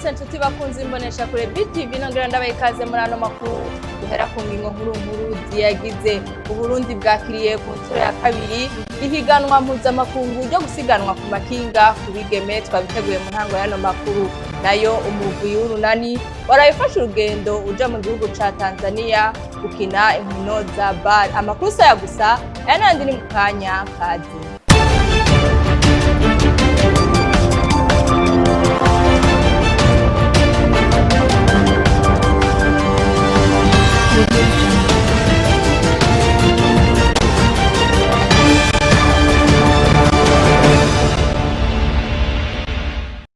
Mwaramutse nshuti bakunze imbonesha kuri Betv nongera ndabaye ikaze muri ano makuru duhera ku ngingo nkuru ziyagize. Uburundi bwakiriye ku nshuro ya kabiri ihiganwa mpuzamakungu ryo gusiganwa ku makinga ku bigeme twabiteguye mu ntango y'ano makuru. Nayo umugwi w'urunani warayifashe urugendo uja mu gihugu ca Tanzania gukina inkino za bar. Amakuru saya gusa yanandi ni mu kanya kazi.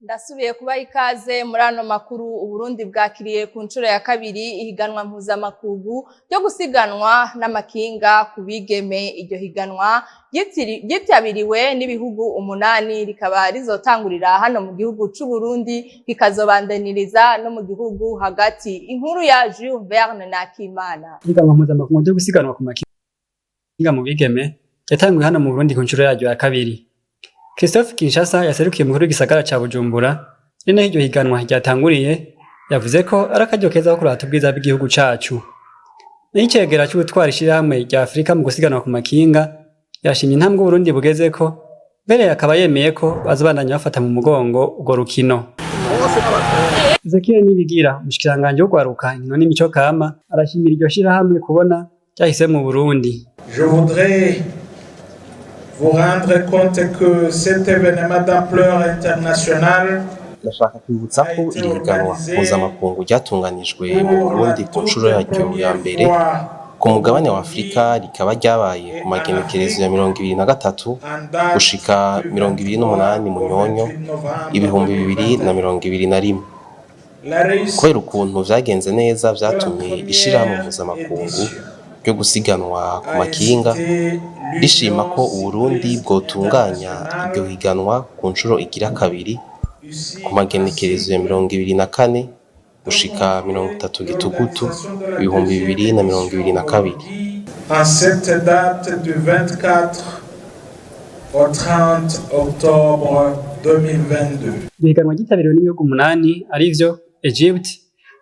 Ndasubiye kuba ikaze muri ano makuru. Uburundi bwakiriye ku nshuro ya kabiri ihiganwa mpuzamakungu ryo gusiganwa n'amakinga ku bigeme. Iryo higanwa ryitabiriwe n'ibihugu 8 rikaba rizotangurira hano mu gihugu c'u Burundi rikazobandaniriza no mu gihugu hagati. Inkuru ya Jules Verne na Kimana. Ihiganwa mpuzamakungu ryo gusiganwa ku makinga mu bigeme yatanguye hano mu Burundi ku nshuro yaryo ya kabiri. Christophe Kinshasa yaserukiye mu gihugu gisagara ca Bujumbura rino iryo higanwa ryatanguriye yavuze ko arakaryo keza ko kurata ubwiza bw'igihugu cacu. N'icegera cy'ubutwara ishirahamwe rya Afrika mu gusiganwa ku makinga yashimye intambwe Burundi bugezeko mbere akaba yemeye ko bazobandanya bafata mu mugongo urwo rukino. Ezekiel Nibigira umushikiranganje wo kwaruka inkino n'imico kama arashimira iryo shirahamwe kubona cyahise mu Burundi. Je voudrais vous rendre compte que cet événement d'ampleur internationale ndashaka kwibutsa ko iri higanwa mpuzamakungu ryatunganijwe mu Burundi ku nshuro yaryo ya mbere ku mugabane wa Afrika rikaba ryabaye ku magenekerezo ya 2023 gushika 2028 mu Nyonyo 2021. Kubera ukuntu vyagenze neza vyatumye ishirahamwe mpuzamakungu ryo gusiganwa ku makinga rishima ko Uburundi bwotunganya iryo higanwa ku nshuro igira kabiri ku magenekerezo ya 2024 gushika 30 Gitugutu 2022. En cette date du 24 au 30 octobre 2022. Ihiganwa ryitabiriwe n'ibihugu 8 arivyo Egypt,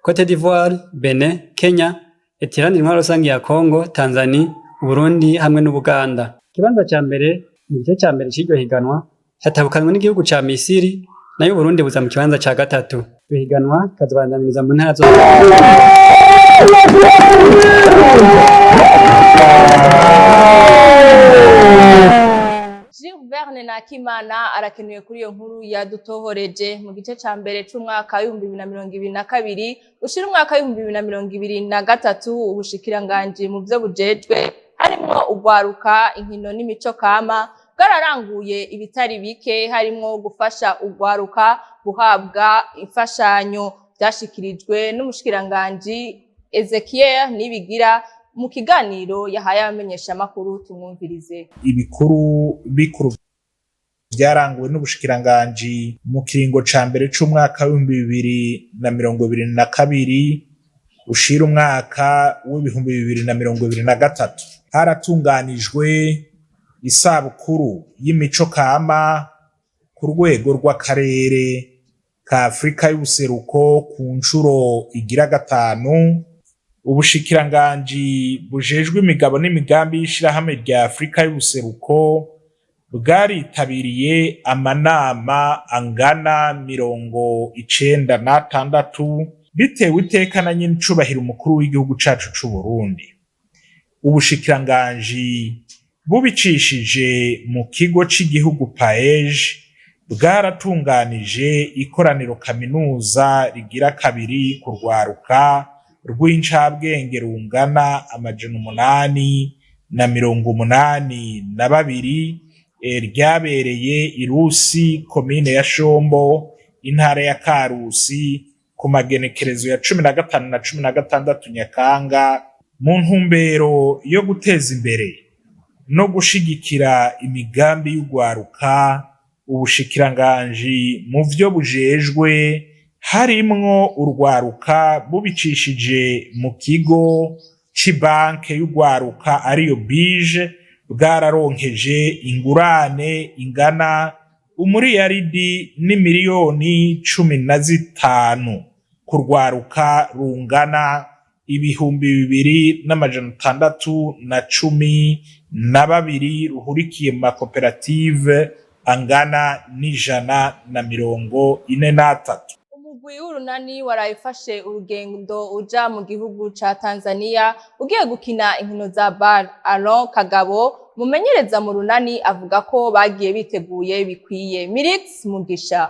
Cote d'Ivoire, Benin, Kenya, Etiranira intwaro rusangi ya Congo, Tanzania, Burundi hamwe n'Ubuganda. Ikibanza ca mbere mu gice ca mbere c'iryo higanwa catabukanwe n'igihugu ca Misiri, nayo Burundi buza mu kibanza ca gatatu. Iryo higanwa kazobandaniriza mu ntara zose. Jules Verne na Kimana arakenuye kuri iyo nkuru yadutohoreje. Mu gice ca mbere c'umwaka wa 2022 ushira umwaka wa 2023 ubushikiranganje mu byo bujejwe harimwo ugwaruka inkino n'imico kama bwararanguye ibitari bike harimwo gufasha ugwaruka guhabwa imfashanyo. Byashikirijwe n'umushikiranganje Ezekiel Nibigira mu kiganiro yahaye abamenyesha makuru. Tumwumvirize. Bikuru byaranguwe n'ubushikiranganje mu kiringo ca mbere c'umwaka wa 2022 ushira umwaka wa 2023 haratunganijwe isabukuru y'imico kama ku rwego rw'akarere ka Afrika y'ubuseruko ku nshuro igira gatanu. Ubushikiranganje bujejwe imigabo n'imigambi y'ishirahamwe rya Afrika y'ubuseruko bwaritabiriye amanama angana 96 bitewe iteka na nyincubahiro umukuru w'igihugu cacu c'u Burundi. Ubushikiranganje bubicishije mu kigo c'igihugu PAEJ bwaratunganije ikoraniro kaminuza rigira kabiri kurwaruka rw'incabwenge rungana 882 ryabereye Irusi komine ya Shombo intara ya Karusi ku magenekerezo ya 15 na 16 Nyakanga mu ntumbero yo guteza imbere no gushigikira imigambi y'ugwaruka. Ubushikiranganje mu vyo bujejwe harimwo urwaruka bubicishije mu kigo c'ibanke y'ugwaruka ariyo bije bwararonkeje ingurane ingana umuriyaridi n'imiliyoni 15 kurwaruka rungana 2,612 ruhurikiye mu makoperative angana n'143. Umugwi w'urunani warayifashe urugendo uja mu gihugu ca Tanzania ugiye gukina inkino za BAL. Alon Kagabo mumenyereza mu runani avuga ko bagiye biteguye bikwiye. Mirix Mugisha.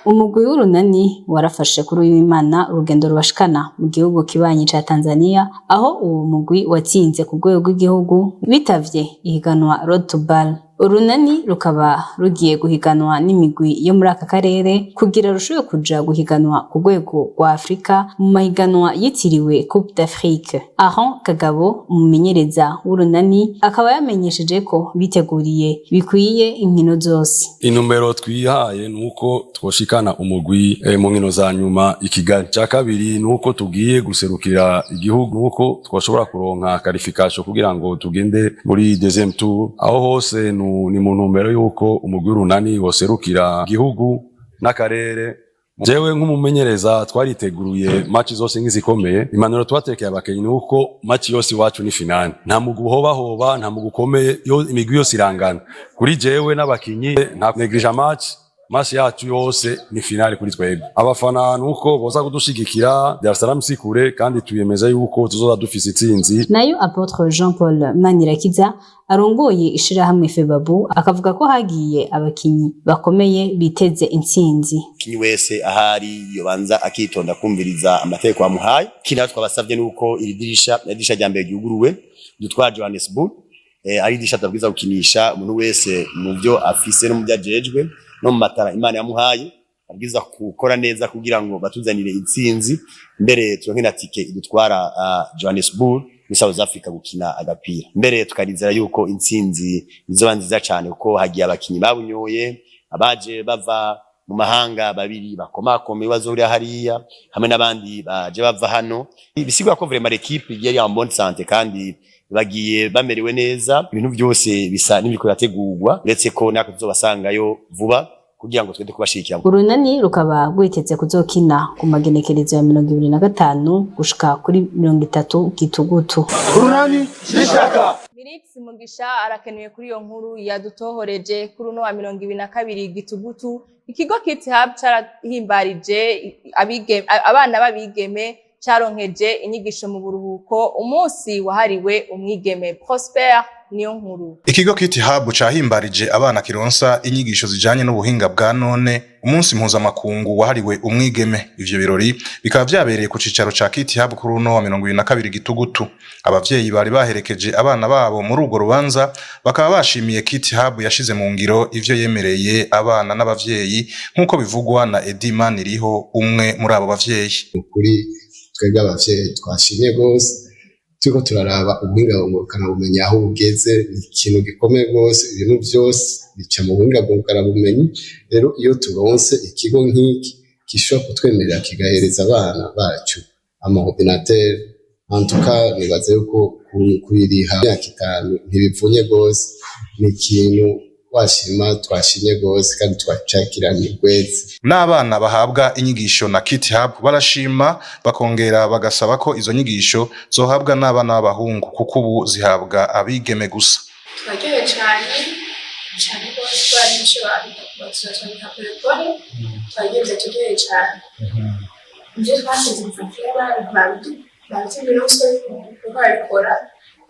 Umugwi w'urunani warafashe kuri uyu Imana urugendo rubashikana mu gihugu kibanyi ca Tanzania, aho uwo mugwi watsinze ku rwego rw'igihugu bitavye ihiganwa Road to BAL. Urunani rukaba rugiye guhiganwa n'imigwi yo muri aka karere kugira rushobore kuja guhiganwa ku rwego rwa Afrika mu mahiganwa yitiriwe Coupe d'Afrique. Aho Kagabo umumenyereza w'urunani akaba yamenyesheje ko biteguriye bikwiye inkino zose. Intumbero twihaye nuko twoshikana umugwi mu nkino za nyuma i Kigali. Ca kabiri nuko tugiye guserukira igihugu, nuko twoshobora kuronka qualification kugira ngo tugende muri deuxième tour. Aho hose ni mu ntumbero yuko umugwi w'urunani woserukira igihugu n'akarere. Jewe nk'umumenyereza twariteguruye match zose nkizikomeye. Impanuro twatekeye abakenyi nuko match yose iwacu ni finale. Nta mugwi hoba nta mugwi ukomeye, imigwi yose irangana. Kuri jewe n'abakinyi nta neglige match yacu yose ni finale kuri twebwe. Abafana nuko boza kudushigikira, Dar es Salaam sikure kandi tuyemeza yuko tuzoza dufise itsinzi. Nayo Apotre Jean Paul Manirakiza arongoye ishirahamwe Febabu akavuga ko hagiye abakinyi bakomeye biteze intsinzi. Kinyi wese ahari yobanza akitonda kumviriza amategeko amuhaye. Kina twabasavye nuko iri dirisha rya mbere ryuguruwe dutwa Johannesburg, ari dirisha tabwiza gukinisha umuntu wese mu byo afise no mu byajejwe no mu matara Imana yamuhaye, abwiza gukora neza kugira ngo batuzanire intsinzi. Mbere turonke na tike idutwara Johannesburg muri South Africa gukina agapira. Mbere tukarizera yuko intsinzi izoba nziza cyane kuko hagiye abakinyi babunyoye, abaje bava mu mahanga babiri bakomakome bazuri hariya hamwe n'abandi baje bava hano. Bisigwa ko vraiment l'équipe yari en bonne santé kandi bagiye bamerewe neza, ibintu byose bisa n'ibiko yategurwa, uretse ko nako tuzobasangayo vuba kugira ngo twende kubashikira. Urunani rukaba rwiteze kuzokina ku magenekerezo ya 2025 gushika kuri 30 Gitugutu. Urunani shishaka. Mirix Mugisha arakenuye kuri iyo nkuru yadutohoreje kuri uno wa 22 Gitugutu. Ikigo Kids Hub carahimbarije abana babigeme caronkeje inyigisho mu buruhuko umunsi wahariwe umwigeme. Prosper niyo nkuru. Ikigo Kids Hub cahimbarije abana kironsa inyigisho zijanye n'ubuhinga bwa none umunsi mpuzamakungu wahariwe umwigeme. Ivyo birori bikaba vyabereye ku cicaro ca Kids Hub kuri uno wa 22 Gitugutu. Abavyeyi bari baherekeje abana babo muri urwo rubanza bakaba bashimiye Kids Hub yashize mu ngiro ivyo yemereye abana n'abavyeyi nk'uko bivugwa na Edima Niriho, umwe muri abo bavyeyi. Kuri twebwe abavyeyi twashimye gose, turiko turaraba ubuhinga ngurukana bumenyi aho bugeze, ni ikintu gikomeye gose. Ibintu byose bica mu buhinga ngurukana bumenyi. Rero iyo turonse ikigo nk'iki gishobora kutwemerera kigahereza abana bacu amaordinateur, en tout cas nibaze yuko kuririha myaka 5 ntibivunye gose, ni ikintu washima twashimye gose kandi twacakiranye gweze. N'abana bahabwa inyigisho na Kids Hub barashima bakongera bagasaba ko izo nyigisho zohabwa n'abana b'abahungu kuko ubu zihabwa abigeme gusa. Twagiye cyane gose twanisho abitatu haperekone twagiye tugiye cyane. Nje twasize mfakira abantu birose bakora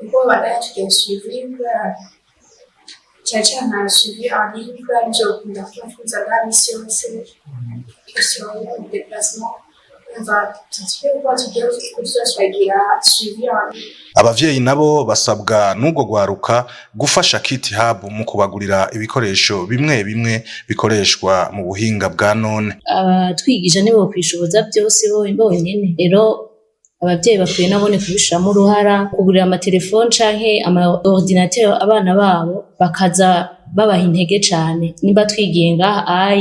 uko badatugiye suivre Chacha na suivi en ligne kwa njo ndafuza mission c'est question de déplacement. On va t'expliquer quoi tu veux que tu sois suivi en ligne. Abavyeyi nabo basabwa n'ubwo gwaruka gufasha Kids Hub mu kubagurira ibikoresho bimwe bimwe bikoreshwa mu buhinga bwa none. Twigisha nibo kwishoboza byose bonyene. Rero abavyeyi bakwiye nabone kubishiramo uruhara, kugurira amatelefone canke amaordinateur abana babo bakaza babaha intege cane. Nimba twigenga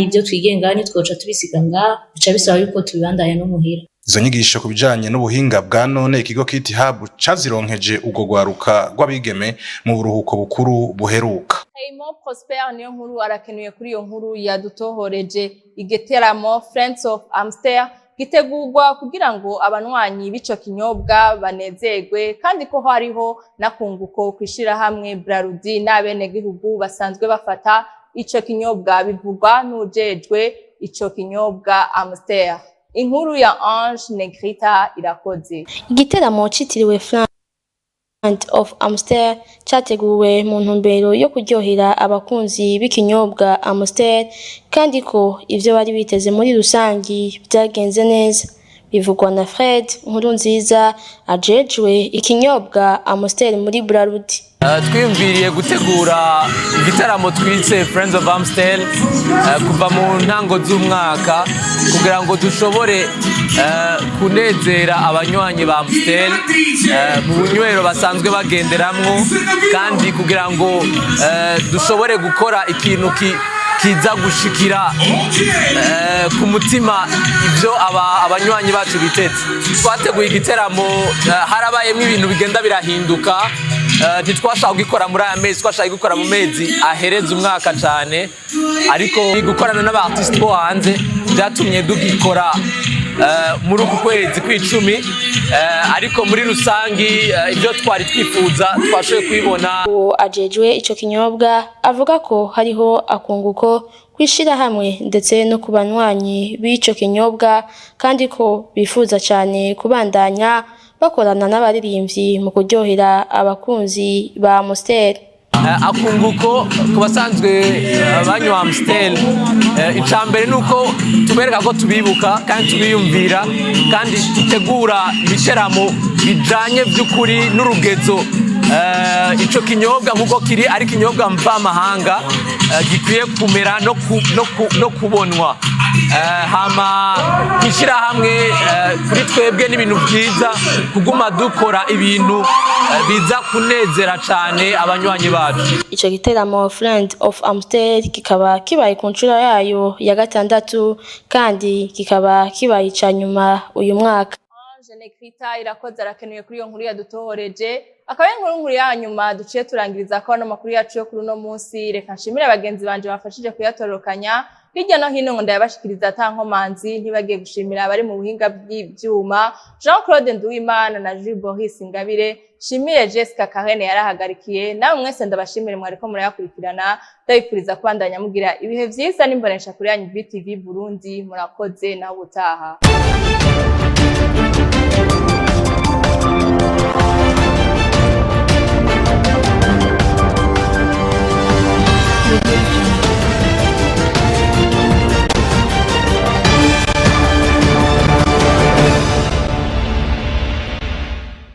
ibyo twigenga ni twoca tubisiga ngaha, bica bisaba yuko tubibandanya no muhira. izo nyigisho kubijanye n'ubuhinga bwa none ikigo Kiti Hub cazironkeje ubwo gwaruka rw'abigeme mu buruhuko bukuru buheruka. Mo Prosper niyo nkuru arakenuye kuri iyo nkuru yadutohoreje. Igiteramo Friends of Amstel gitegurwa kugira ngo abanwanyi b'ico kinyobwa banezerwe kandi ko hariho nakunguko kwishira hamwe Brarudi n'abene gihugu basanzwe bafata ico kinyobwa bivugwa n'ujejwe ico kinyobwa Amstel. Inkuru ya Ange Negrita irakoze. Igiteramo citiriwe Friends of Amstel cyateguwe mu ntumbero yo kuryohera abakunzi b'ikinyobwa Amstel kandi ko ivyo bari biteze muri rusangi byagenze neza. Bivugwa na Fred Nkurunziza ajejwe ikinyobwa Amstel muri Brarudi. Twiyumviriye gutegura igitaramo twitse Friends of Amstel kuva mu ntango z'umwaka kugira ngo dushobore kunezera abanywanyi ba Amstel mu bunywero basanzwe bagenderamwo kandi kugira ngo dushobore gukora ikintu kiza gushikira ku mutima ivyo abanywanyi bacu bitetse. Twateguye igiteramo harabayemo ibintu bigenda birahinduka ntitwashaka gukora muri aya mezi twashaka gukora mu mezi ahereza umwaka cyane ariko gukorana n'abartiste bo hanze byatumye dugikora muri uku kwezi kw'icumi ariko muri rusangi ibyo twari twifuza twashoboye kwibona. Ajejwe ico kinyobwa avuga ko hariho akunguko kwishira hamwe ndetse no kubanywanyi b'ico kinyobwa kandi ko bifuza cyane kubandanya bakorana n'abaririmbyi mu kuryohera abakunzi ba Amstel. Akunguko kubasanzwe banywa Amstel icambere nuko tubereka ko tubibuka kandi tubiyumvira kandi dutegura ibiteramo bijanye by'ukuri n'urugezo ico kinyobwa nkuko kiri ari kinyobwa mva mahanga gikwiye kumera no kubonwa hama kwishira hamwe kuri twebwe n'ibintu byiza kuguma dukora ibintu biza kunezera cyane abanywanyi bacu. Ico giteramo Friends of Amstel kikaba kibaye ku ncuro yayo ya gatandatu kandi kikaba kibaye ca nyuma uyu mwaka. Ange Negrita irakoze arakenuye kuri iyo nkuru yadutohoreje. Akaba inkuru ya nyuma duciye turangiriza ko n'amakuru yacu yo kuri no munsi. Reka nshimire abagenzi banje bafashije kuyatorokanya hirya no hino ngo ndayabashikiriza atankomanzi. Ntibagiye gushimira abari mu buhinga bw'ivyuma Jean-Claude Nduwimana na Jules Boris Ingabire. Shimire Jessica Karene yarahagarikiye. Nawe mwese ndabashimire mwariko murayakurikirana. Ndabipuriza kwandanya mugira ibihe vyiza n'imbonesha kuri yanyu BTV Burundi. Murakoze na ubutaha.